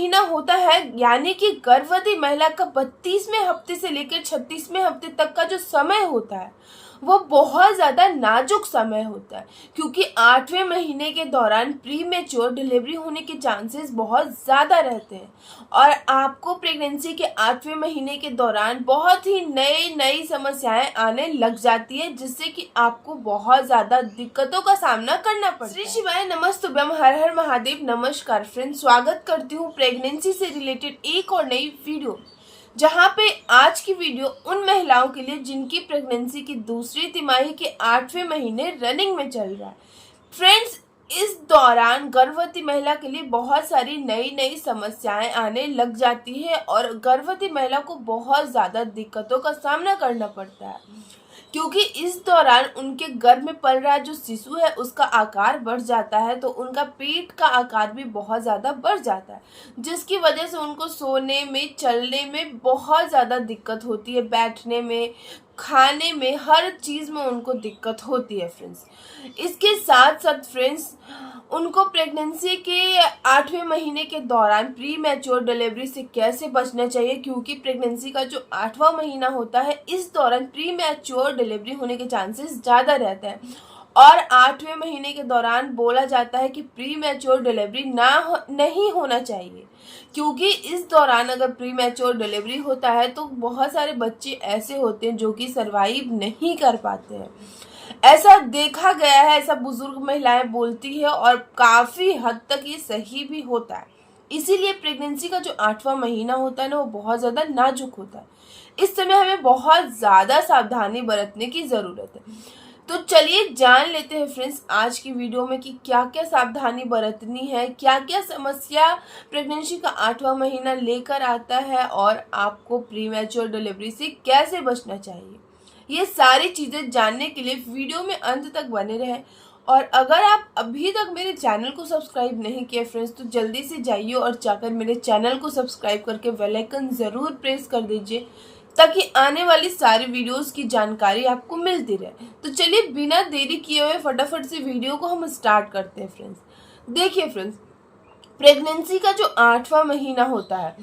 महीना होता है यानी कि गर्भवती महिला का 32वें हफ्ते से लेकर 36वें हफ्ते तक का जो समय होता है वो बहुत ज़्यादा नाजुक समय होता है, क्योंकि 8वें महीने के दौरान प्री मैच्योर डिलीवरी होने के चांसेस बहुत ज़्यादा रहते हैं और आपको प्रेगनेंसी के 8वें महीने के दौरान बहुत ही नई नई समस्याएं आने लग जाती है, जिससे कि आपको बहुत ज़्यादा दिक्कतों का सामना करना पड़ता है। श्री शिवाय नमस्तुभ्यम, हर हर महादेव। नमस्कार फ्रेंड्स, स्वागत करती हूँ प्रेगनेंसी से रिलेटेड एक और नई वीडियो, जहाँ पे आज की वीडियो उन महिलाओं के लिए जिनकी प्रेगनेंसी की दूसरी तिमाही के 8वें महीने रनिंग में चल रहा है। फ्रेंड्स, इस दौरान गर्भवती महिला के लिए बहुत सारी नई नई समस्याएं आने लग जाती है और गर्भवती महिला को बहुत ज़्यादा दिक्कतों का सामना करना पड़ता है, क्योंकि इस दौरान उनके गर्भ में पल रहा जो शिशु है उसका आकार बढ़ जाता है, तो उनका पेट का आकार भी बहुत ज़्यादा बढ़ जाता है, जिसकी वजह से उनको सोने में, चलने में बहुत ज़्यादा दिक्कत होती है, बैठने में, खाने में, हर चीज़ में उनको दिक्कत होती है फ्रेंड्स। इसके साथ साथ फ्रेंड्स, उनको प्रेगनेंसी के 8वें महीने के दौरान प्री मैच्योर डिलीवरी से कैसे बचना चाहिए, क्योंकि प्रेगनेंसी का जो 8वां महीना होता है इस दौरान प्री मैच्योर डिलीवरी होने के चांसेस ज़्यादा रहते हैं और 8वें महीने के दौरान बोला जाता है कि प्री मैच्योर डिलीवरी नहीं होना चाहिए, क्योंकि इस दौरान अगर प्री मैच्योर डिलीवरी होता है तो बहुत सारे बच्चे ऐसे होते हैं जो कि सर्वाइव नहीं कर पाते हैं। ऐसा देखा गया है, ऐसा बुजुर्ग महिलाएं बोलती है और काफ़ी हद तक ये सही भी होता है। इसीलिए प्रेगनेंसी का जो 8वां महीना होता है ना, वो बहुत ज़्यादा नाजुक होता है। इस समय हमें बहुत ज़्यादा सावधानी बरतने की ज़रूरत है। तो चलिए जान लेते हैं फ्रेंड्स आज की वीडियो में कि क्या क्या सावधानी बरतनी है, क्या क्या समस्या प्रेगनेंसी का 8वां महीना लेकर आता है और आपको प्री मैच्योर डिलीवरी से कैसे बचना चाहिए। ये सारी चीज़ें जानने के लिए वीडियो में अंत तक बने रहें। और अगर आप अभी तक मेरे चैनल को सब्सक्राइब नहीं किए फ्रेंड्स, तो जल्दी से जाइए और जाकर मेरे चैनल को सब्सक्राइब करके बेल आइकन ज़रूर प्रेस कर दीजिए, ताकि आने वाली सारी वीडियोस की जानकारी आपको मिलती रहे। तो चलिए बिना देरी किए हुए फटाफट से वीडियो को हम स्टार्ट करते हैं फ्रेंड्स। देखिए फ्रेंड्स, प्रेगनेंसी का जो 8वां महीना होता है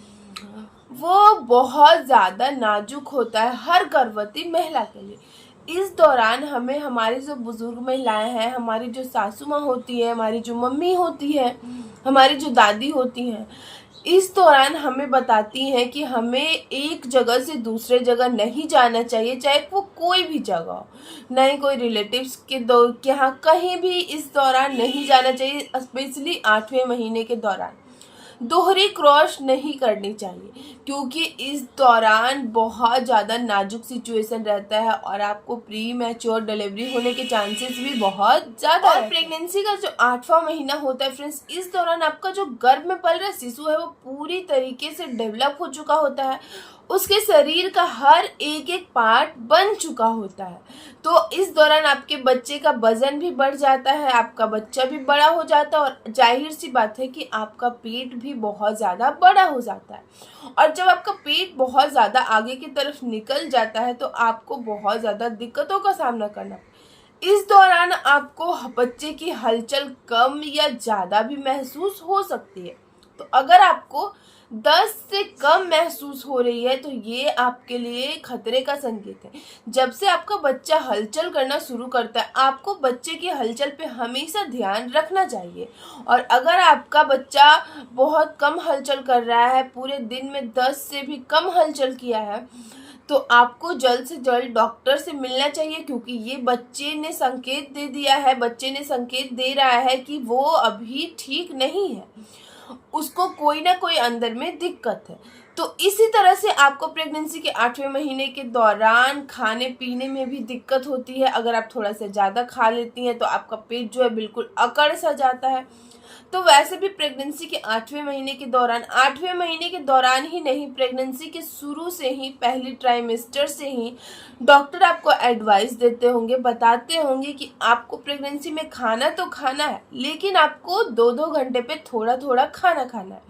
वो बहुत ज़्यादा नाजुक होता है हर गर्भवती महिला के लिए। इस दौरान हमें हमारी जो बुजुर्ग महिलाएं हैं, हमारी जो सासू माँ होती है, हमारी जो मम्मी होती है, हमारी जो दादी होती हैं, इस दौरान हमें बताती हैं कि हमें एक जगह से दूसरे जगह नहीं जाना चाहिए, चाहे वो कोई भी जगह हो, नहीं कोई रिलेटिव्स के यहाँ कहीं भी इस दौरान नहीं जाना चाहिए। स्पेशली 8वें महीने के दौरान दोहरी क्रॉस नहीं करनी चाहिए, क्योंकि इस दौरान बहुत ज़्यादा नाजुक सिचुएशन रहता है और आपको प्री मैच्योर डिलीवरी होने के चांसेस भी बहुत ज़्यादा है। प्रेगनेंसी का जो 8वां महीना होता है फ्रेंड्स, इस दौरान आपका जो गर्भ में पल रहा शिशु है वो पूरी तरीके से डेवलप हो चुका होता है, उसके शरीर का हर एक एक पार्ट बन चुका होता है। तो इस दौरान आपके बच्चे का वजन भी बढ़ जाता है, आपका बच्चा भी बड़ा हो जाता है और जाहिर सी बात है कि आपका पेट भी बहुत ज़्यादा बड़ा हो जाता है। और जब आपका पेट बहुत ज़्यादा आगे की तरफ निकल जाता है तो आपको बहुत ज़्यादा दिक्कतों का सामना करना। इस दौरान आपको बच्चे की हलचल कम या ज़्यादा भी महसूस हो सकती है। तो अगर आपको 10 से कम महसूस हो रही है तो ये आपके लिए खतरे का संकेत है। जब से आपका बच्चा हलचल करना शुरू करता है, आपको बच्चे की हलचल पे हमेशा ध्यान रखना चाहिए। और अगर आपका बच्चा बहुत कम हलचल कर रहा है, पूरे दिन में 10 से भी कम हलचल किया है, तो आपको जल्द से जल्द डॉक्टर से मिलना चाहिए, क्योंकि ये बच्चे ने संकेत दे दिया है, बच्चे ने संकेत दे रहा है कि वो अभी ठीक नहीं है, उसको कोई ना कोई अंदर में दिक्कत है। तो इसी तरह से आपको प्रेगनेंसी के 8वें महीने के दौरान खाने पीने में भी दिक्कत होती है। अगर आप थोड़ा सा ज़्यादा खा लेती हैं तो आपका पेट जो है बिल्कुल अकड़ सा जाता है। तो वैसे भी प्रेगनेंसी के 8वें महीने के दौरान, 8वें महीने के दौरान ही नहीं, प्रेगनेंसी के शुरू से ही, पहले ट्राइमेस्टर से ही डॉक्टर आपको एडवाइस देते होंगे, बताते होंगे कि आपको प्रेगनेंसी में खाना तो खाना है, लेकिन आपको 2-2 घंटे पे थोड़ा थोड़ा खाना खाना है,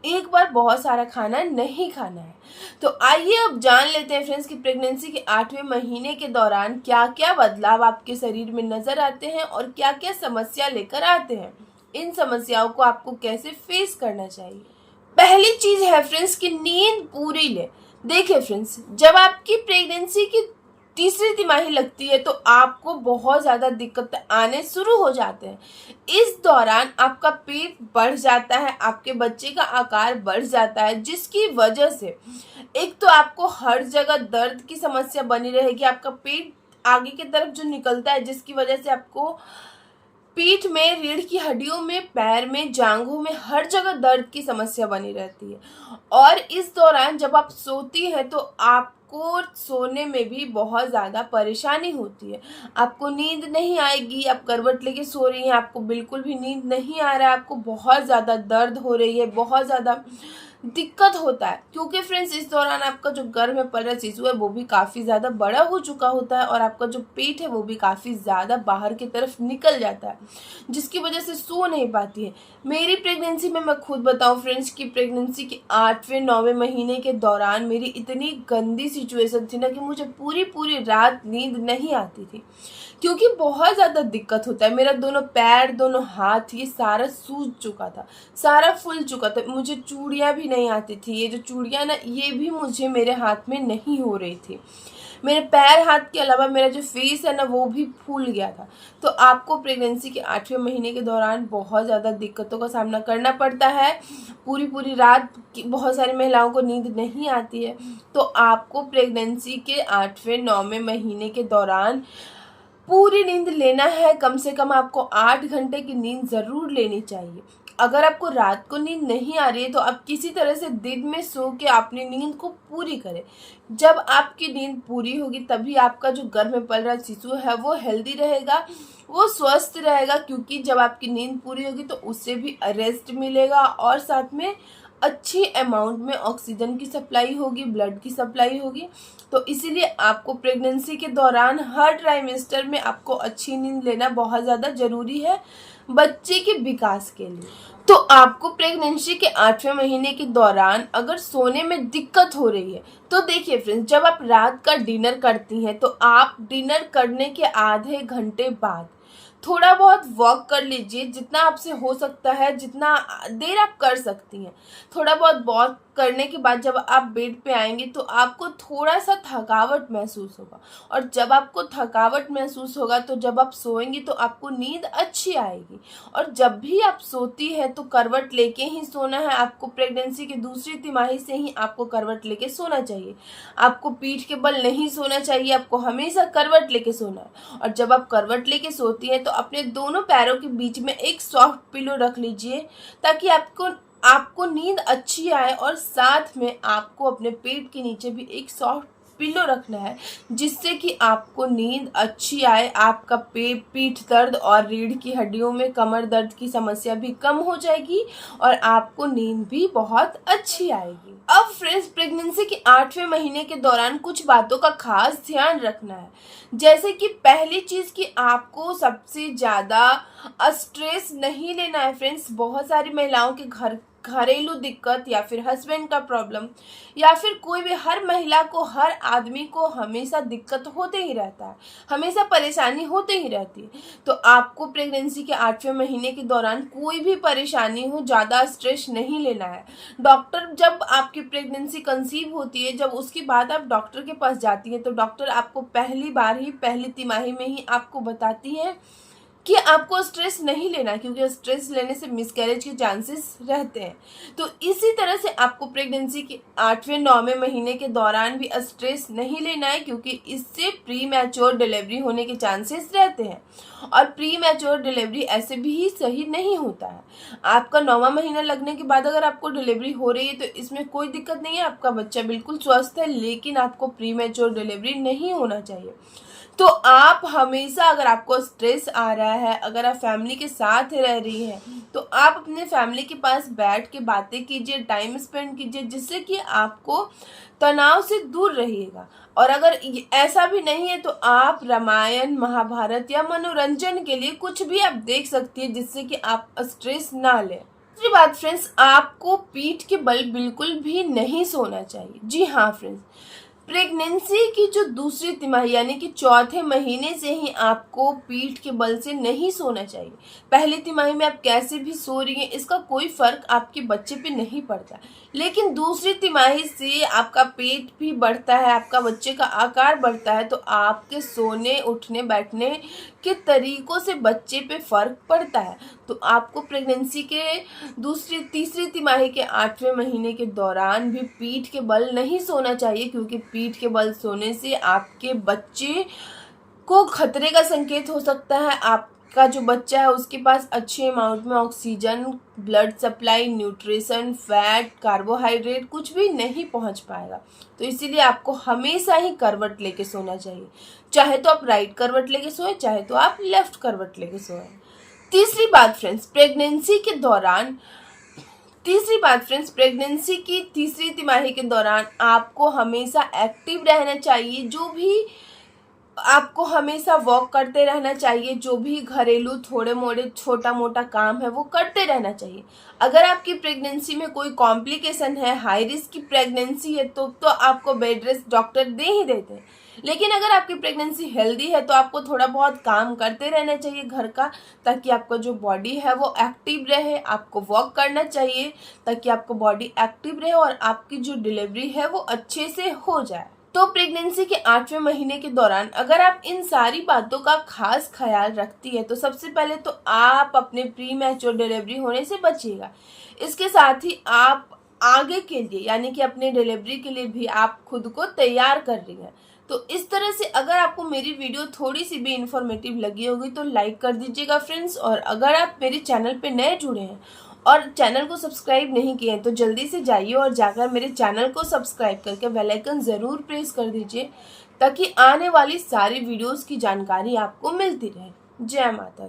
एक बार बहुत सारा खाना नहीं खाना है। तो आइए अब जान लेते हैं फ्रेंड्स कि प्रेगनेंसी के 8वें महीने के दौरान क्या क्या बदलाव आपके शरीर में नज़र आते हैं और क्या क्या समस्या लेकर आते हैं। इन समस्याओं को आपको कैसे फेस करना चाहिए। पहली चीज है फ्रेंड्स कि नींद पूरी ले। देखिए फ्रेंड्स, जब आपकी प्रेगनेंसी की तीसरी तिमाही लगती है तो आपको बहुत ज़्यादा दिक्कत आने शुरू हो जाते हैं। इस दौरान आपका पेट बढ़ जाता है, आपके बच्चे का आकार बढ़ जाता है, जिसकी वजह से एक तो आपको हर जगह दर्द की समस्या बनी रहेगी। आपका पेट आगे की तरफ जो निकलता है, जिसकी वजह से आपको पीठ में, रीढ़ की हड्डियों में, पैर में, जांघों में हर जगह दर्द की समस्या बनी रहती है। और इस दौरान जब आप सोती हैं तो आपको सोने में भी बहुत ज़्यादा परेशानी होती है। आपको नींद नहीं आएगी, आप करवट लेके सो रही हैं, आपको बिल्कुल भी नींद नहीं आ रहा है, आपको बहुत ज़्यादा दर्द हो रही है, बहुत ज़्यादा दिक्कत होता है। क्योंकि फ्रेंड्स इस दौरान आपका जो गर्भ में पल रहा शिशु है वो भी काफ़ी ज़्यादा बड़ा हो चुका होता है और आपका जो पेट है वो भी काफ़ी ज़्यादा बाहर की तरफ निकल जाता है, जिसकी वजह से सो नहीं पाती है। मेरी प्रेगनेंसी में मैं खुद बताऊं फ्रेंड्स कि प्रेगनेंसी के 8वें 9वें महीने के दौरान मेरी इतनी गंदी सिचुएशन थी ना कि मुझे पूरी पूरी रात नींद नहीं आती थी, क्योंकि बहुत ज़्यादा दिक्कत होता है। मेरा दोनों पैर, दोनों हाथ, ये सारा सूज चुका था, सारा फूल चुका था। मुझे चूड़ियाँ भी नहीं आती थी। ये जो चूड़ियाँ ना, ये भी मुझे मेरे हाथ में नहीं हो रही थी। मेरे पैर हाथ के अलावा मेरा जो फेस है ना, वो भी फूल गया था। तो आपको प्रेगनेंसी के 8वें महीने के दौरान बहुत ज़्यादा दिक्कतों का सामना करना पड़ता है। पूरी पूरी रात बहुत सारी महिलाओं को नींद नहीं आती है। तो आपको प्रेगनेंसी के 8वें 9वें महीने के दौरान पूरी नींद लेना है। कम से कम आपको 8 घंटे की नींद ज़रूर लेनी चाहिए। अगर आपको रात को नींद नहीं आ रही है तो आप किसी तरह से दिन में सो के अपनी नींद को पूरी करें। जब आपकी नींद पूरी होगी तभी आपका जो गर्भ में पल रहा शिशु है वो हेल्दी रहेगा, वो स्वस्थ रहेगा। क्योंकि जब आपकी नींद पूरी होगी तो उससे भी रेस्ट मिलेगा और साथ में अच्छी अमाउंट में ऑक्सीजन की सप्लाई होगी, ब्लड की सप्लाई होगी। तो इसीलिए आपको प्रेगनेंसी के दौरान हर ट्राइमेस्टर में आपको अच्छी नींद लेना बहुत ज़्यादा ज़रूरी है बच्चे के विकास के लिए। तो आपको प्रेगनेंसी के 8वें महीने के दौरान अगर सोने में दिक्कत हो रही है तो देखिए फ्रेंड्स, जब आप रात का डिनर करती हैं तो आप डिनर करने के आधे घंटे बाद थोड़ा बहुत वॉक कर लीजिए, जितना आपसे हो सकता है, जितना देर आप कर सकती हैं। थोड़ा बहुत वॉक करने के बाद जब आप बेड पे आएंगे तो आपको थोड़ा सा थकावट महसूस होगा, और जब आपको थकावट महसूस होगा तो जब आप सोएंगी तो आपको नींद अच्छी आएगी। और जब भी आप सोती हैं तो करवट लेके ही सोना है। आपको प्रेगनेंसी की दूसरी तिमाही से ही आपको करवट लेके सोना चाहिए। आपको पीठ के बल नहीं सोना चाहिए, आपको हमेशा करवट लेके सोना है। और जब आप करवट लेके सोती हैं तो अपने दोनों पैरों के बीच में एक सॉफ्ट पिलो रख लीजिए, ताकि आपको नींद अच्छी आए। और साथ में आपको अपने पेट के नीचे भी एक सॉफ्ट पिलो रखना है, जिससे कि आपको नींद अच्छी आए। आपका पीठ दर्द और रीढ़ की हड्डियों में कमर दर्द की समस्या भी कम हो जाएगी और आपको नींद भी बहुत अच्छी आएगी। अब फ्रेंड्स, प्रेगनेंसी के 8वें महीने के दौरान कुछ बातों का खास ध्यान रखना है। जैसे कि पहली चीज कि आपको सबसे ज्यादा स्ट्रेस नहीं लेना है फ्रेंड्स। बहुत सारी महिलाओं के घरेलू दिक्कत या फिर हस्बैंड का प्रॉब्लम या फिर कोई भी, हर महिला को, हर आदमी को हमेशा दिक्कत होते ही रहता है, हमेशा परेशानी होते ही रहती है। तो आपको प्रेगनेंसी के 8वें महीने के दौरान कोई भी परेशानी हो, ज़्यादा स्ट्रेस नहीं लेना है। डॉक्टर, जब आपकी प्रेगनेंसी कंसीव होती है, जब उसके बाद आप डॉक्टर के पास जाती हैं तो डॉक्टर आपको पहली बार ही, पहली तिमाही में ही आपको बताती है कि आपको स्ट्रेस नहीं लेना, क्योंकि स्ट्रेस लेने से मिसकैरेज के चांसेस रहते हैं। तो इसी तरह से आपको प्रेगनेंसी के 8वें 9वें महीने के दौरान भी स्ट्रेस नहीं लेना है, क्योंकि इससे प्री मैच्योर डिलीवरी होने के चांसेस रहते हैं। और प्री मैच्योर डिलीवरी ऐसे भी सही नहीं होता है। आपका 9वां महीना लगने के बाद अगर आपको डिलीवरी हो रही है तो इसमें कोई दिक्कत नहीं है, आपका बच्चा बिल्कुल स्वस्थ है, लेकिन आपको प्री मैच्योर डिलीवरी नहीं होना चाहिए। तो आप हमेशा, अगर आपको स्ट्रेस आ रहा है, अगर आप फैमिली के साथ रह रही हैं, तो आप अपने फैमिली के पास बैठ के बातें कीजिए, टाइम स्पेंड कीजिए, जिससे कि आपको तनाव से दूर रहिएगा। और अगर ऐसा भी नहीं है तो आप रामायण, महाभारत या मनोरंजन के लिए कुछ भी आप देख सकती है, जिससे कि आप स्ट्रेस ना लें। दूसरी बात फ्रेंड्स, आपको पीठ के बल बिल्कुल भी नहीं सोना चाहिए। जी हाँ फ्रेंड्स, प्रेगनेंसी की जो दूसरी तिमाही यानी कि चौथे महीने से ही आपको पीठ के बल से नहीं सोना चाहिए। पहली तिमाही में आप कैसे भी सो रही हैं इसका कोई फर्क आपके बच्चे पे नहीं पड़ता, लेकिन दूसरी तिमाही से आपका पेट भी बढ़ता है, आपका बच्चे का आकार बढ़ता है, तो आपके सोने उठने बैठने के तरीकों से बच्चे पे फर्क पड़ता है। तो आपको प्रेगनेंसी के दूसरी तीसरी तिमाही के 8वें महीने के दौरान भी पीठ के बल नहीं सोना चाहिए, क्योंकि पीठ के बल सोने से आपके बच्चे को खतरे का संकेत हो सकता है। आपका जो बच्चा है उसके पास अच्छे अमाउंट में oxygen, blood supply, nutrition, fat, carbohydrate कुछ भी नहीं पहुंच पाएगा। तो इसीलिए आपको हमेशा ही करवट लेके सोना चाहिए, चाहे तो आप राइट करवट लेके सोए, चाहे तो आप लेफ्ट करवट लेके सोए। तीसरी बात फ्रेंड्स, प्रेगनेंसी की तीसरी तिमाही के दौरान आपको हमेशा एक्टिव रहना चाहिए। जो भी आपको हमेशा वॉक करते रहना चाहिए, जो भी घरेलू थोड़े मोड़े छोटा मोटा काम है वो करते रहना चाहिए। अगर आपकी प्रेगनेंसी में कोई कॉम्प्लिकेशन है, हाई रिस्क की प्रेगनेंसी है, तो आपको बेड रेस्ट डॉक्टर दे ही देते हैं। लेकिन अगर आपकी प्रेगनेंसी हेल्दी है तो आपको थोड़ा बहुत काम करते रहना चाहिए घर का, ताकि आपका जो बॉडी है वो एक्टिव रहे। आपको वॉक करना चाहिए ताकि आपको बॉडी एक्टिव रहे और आपकी जो डिलीवरी है वो अच्छे से हो जाए। तो प्रेगनेंसी के 8वें महीने के दौरान अगर आप इन सारी बातों का खास ख्याल रखती है तो सबसे पहले तो आप अपने प्री मैच्योर डिलीवरी होने से बचिएगा। इसके साथ ही आप आगे के लिए यानी कि अपने डिलीवरी के लिए भी आप खुद को तैयार कर रही हैं। तो इस तरह से अगर आपको मेरी वीडियो थोड़ी सी भी इंफॉर्मेटिव लगी होगी तो लाइक कर दीजिएगा फ्रेंड्स। और अगर आप मेरे चैनल पे नए जुड़े हैं और चैनल को सब्सक्राइब नहीं किए हैं तो जल्दी से जाइए और जाकर मेरे चैनल को सब्सक्राइब करके बेल आइकन ज़रूर प्रेस कर दीजिए, ताकि आने वाली सारी वीडियोस की जानकारी आपको मिलती रहे। जय माता दी।